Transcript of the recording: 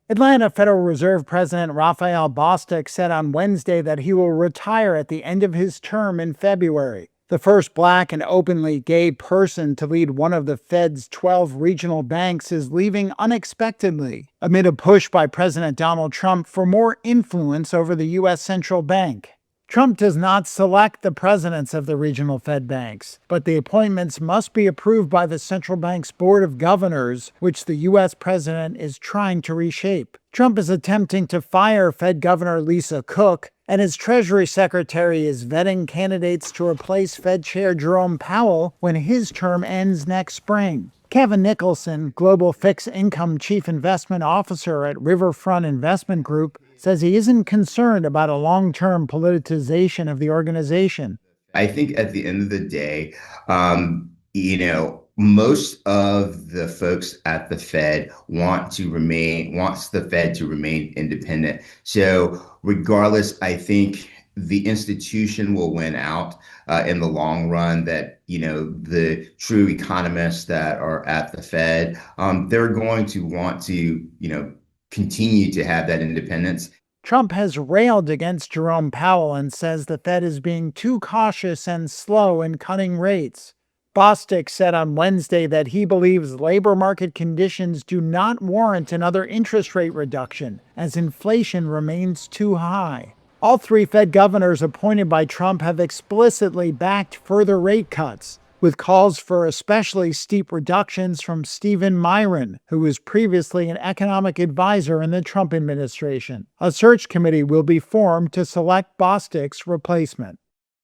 Atlanta Federal Reserve President Raphael Bostic said on Wednesday that he will retire at the end of his term in February. The first black and openly gay person to lead one of the Fed's 12 regional banks is leaving unexpectedly, amid a push by President Donald Trump for more influence over the U.S. central bank. Trump does not select the presidents of the regional Fed banks, but the appointments must be approved by the central bank's board of governors, which the U.S. president is trying to reshape. Trump is attempting to fire Fed Governor Lisa Cook, and his Treasury Secretary is vetting candidates to replace Fed Chair Jerome Powell when his term ends next spring. Kevin Nicholson, Global Fixed Income Chief Investment Officer at Riverfront Investment Group, says he isn't concerned about a long-term politicization of the organization. I think at the end of the day, most of the folks at the Fed wants the Fed to remain independent. So regardless, I think the institution will win out in the long run. That the true economists that are at the Fed, they're going to want to continue to have that independence. Trump has railed against Jerome Powell and says the Fed is being too cautious and slow in cutting rates. Bostic said on Wednesday that he believes labor market conditions do not warrant another interest rate reduction, as inflation remains too high. All three Fed governors appointed by Trump have explicitly backed further rate cuts, with calls for especially steep reductions from Stephen Myron, who was previously an economic advisor in the Trump administration. A search committee will be formed to select Bostic's replacement.